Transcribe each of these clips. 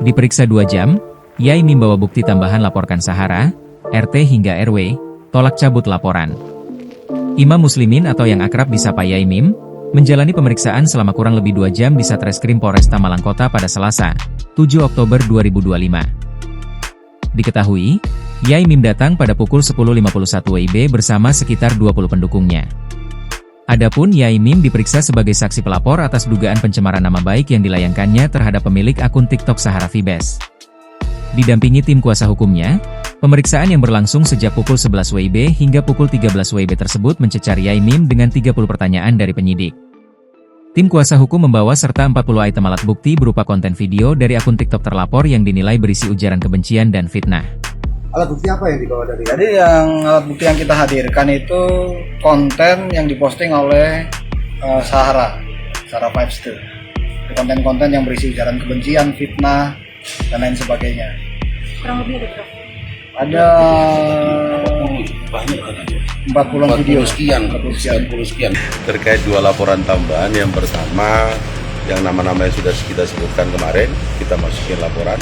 Diperiksa 2 jam, Yai Mim bawa bukti tambahan laporkan Sahara, RT hingga RW, tolak cabut laporan. Imam Muslimin atau yang akrab disapa Yai Mim, menjalani pemeriksaan selama kurang lebih 2 jam di Satreskrim Polresta Malang Kota pada Selasa, 7 Oktober 2025. Diketahui, Yai Mim datang pada pukul 10.51 WIB bersama sekitar 20 pendukungnya. Adapun Yai Mim diperiksa sebagai saksi pelapor atas dugaan pencemaran nama baik yang dilayangkannya terhadap pemilik akun TikTok Sahara Vibes. Didampingi tim kuasa hukumnya, pemeriksaan yang berlangsung sejak pukul 11 WIB hingga pukul 13 WIB tersebut mencecar Yai Mim dengan 30 pertanyaan dari penyidik. Tim kuasa hukum membawa serta 40 item alat bukti berupa konten video dari akun TikTok terlapor yang dinilai berisi ujaran kebencian dan fitnah. Alat bukti apa yang dibawa dari? Jadi yang alat bukti yang kita hadirkan itu konten yang diposting oleh Sahara Vibes itu. Konten-konten yang berisi ujaran kebencian, fitnah, dan lain sebagainya. Kurang lebih ada berapa? Ada banyak 40 video sekian terkait 2 laporan tambahan. Yang pertama yang nama-namanya sudah kita sebutkan kemarin, kita masukin laporan.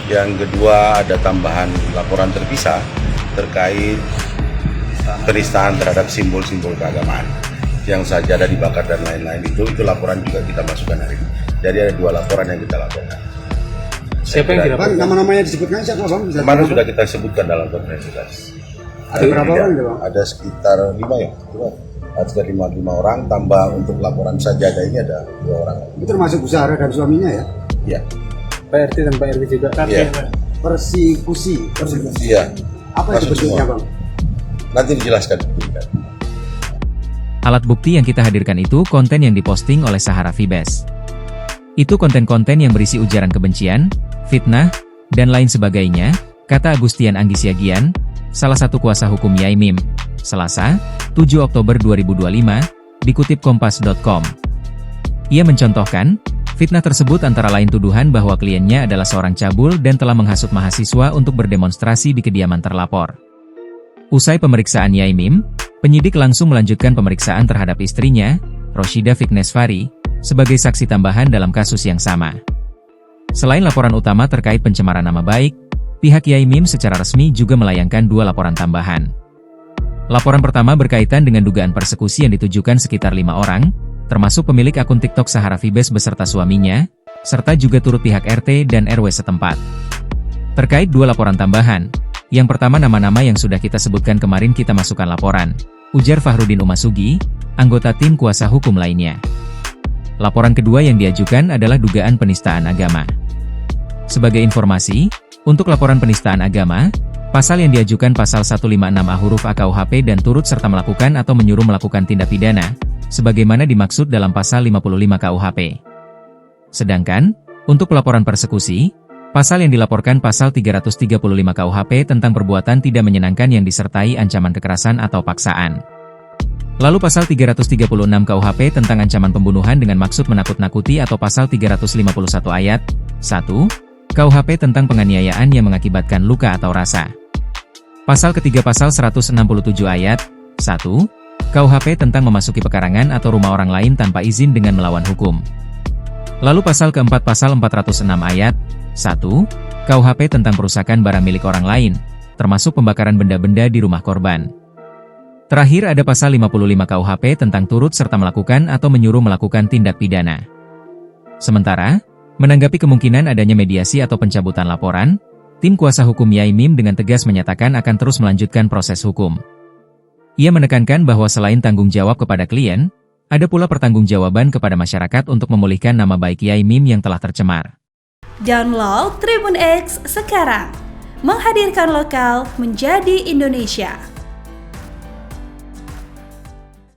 Yang kedua ada tambahan laporan terpisah terkait penistaan terhadap simbol-simbol keagamaan yang sajadah dibakar dan lain-lain. Itu laporan juga kita masukkan hari ini. Jadi ada 2 laporan yang kita laporkan. Siapa yang dilaporkan? Nama-namanya disebutkan siapa Bang? Kemarin sudah kita sebutkan dalam konferensi pers. Ada berapa orang Bang? Ada sekitar 5 ya. Ada sekitar 5 orang, tambah untuk laporan sajadah ini ada 2 orang. Itu termasuk Bu Sahara dan suaminya ya? Iya. Pak RT dan Pak RW juga. Iya. Persekusi. Iya. Apa itu bentuknya Bang? Nanti dijelaskan. Alat bukti yang kita hadirkan itu konten yang diposting oleh Sahara Vibes. Itu konten-konten yang berisi ujaran kebencian, fitnah, dan lain sebagainya, kata Agustian Anggisiagian, salah satu kuasa hukum Yai Mim, Selasa, 7 Oktober 2025, dikutip kompas.com. Ia mencontohkan, fitnah tersebut antara lain tuduhan bahwa kliennya adalah seorang cabul dan telah menghasut mahasiswa untuk berdemonstrasi di kediaman terlapor. Usai pemeriksaan Yai Mim, penyidik langsung melanjutkan pemeriksaan terhadap istrinya, Roshida Fiknesvari, sebagai saksi tambahan dalam kasus yang sama. Selain laporan utama terkait pencemaran nama baik, pihak Yai Mim secara resmi juga melayangkan 2 laporan tambahan. Laporan pertama berkaitan dengan dugaan persekusi yang ditujukan sekitar 5 orang, termasuk pemilik akun TikTok Sahara Vibes beserta suaminya, serta juga turut pihak RT dan RW setempat. Terkait 2 laporan tambahan, yang pertama nama-nama yang sudah kita sebutkan kemarin kita masukkan laporan, ujar Fahrudin Umasugi, anggota tim kuasa hukum lainnya. Laporan kedua yang diajukan adalah dugaan penistaan agama. Sebagai informasi, untuk laporan penistaan agama, pasal yang diajukan pasal 156A huruf A KUHP dan turut serta melakukan atau menyuruh melakukan tindak pidana, sebagaimana dimaksud dalam pasal 55 KUHP. Sedangkan, untuk pelaporan persekusi, pasal yang dilaporkan pasal 335 KUHP tentang perbuatan tidak menyenangkan yang disertai ancaman kekerasan atau paksaan. Lalu pasal 336 KUHP tentang ancaman pembunuhan dengan maksud menakut-nakuti atau pasal 351 ayat 1 KUHP tentang penganiayaan yang mengakibatkan luka atau rasa. Pasal ketiga pasal 167 ayat 1 KUHP tentang memasuki pekarangan atau rumah orang lain tanpa izin dengan melawan hukum. Lalu pasal keempat pasal 406 ayat 1 KUHP tentang perusakan barang milik orang lain, termasuk pembakaran benda-benda di rumah korban. Terakhir ada pasal 55 KUHP tentang turut serta melakukan atau menyuruh melakukan tindak pidana. Sementara, menanggapi kemungkinan adanya mediasi atau pencabutan laporan, tim kuasa hukum Yai Mim dengan tegas menyatakan akan terus melanjutkan proses hukum. Ia menekankan bahwa selain tanggung jawab kepada klien, ada pula pertanggungjawaban kepada masyarakat untuk memulihkan nama baik Yai Mim yang telah tercemar. Download Tribun X sekarang, menghadirkan lokal menjadi Indonesia.